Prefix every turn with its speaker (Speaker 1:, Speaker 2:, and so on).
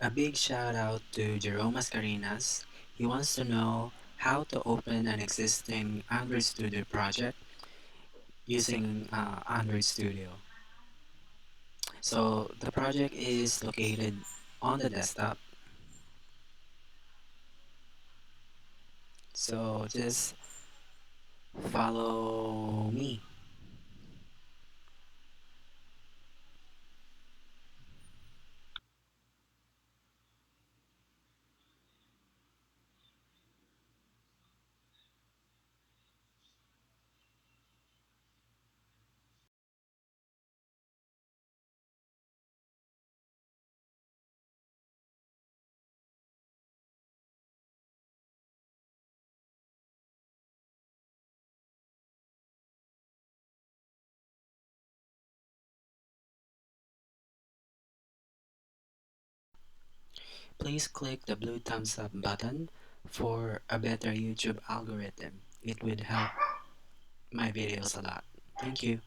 Speaker 1: A big shout out to Jerome Mascarinas. He wants to know how to open an existing Android Studio project using Android Studio. So the project is located on the desktop. So just follow me. Please click the blue thumbs up button for a better YouTube algorithm. It would help my videos a lot. Thank you.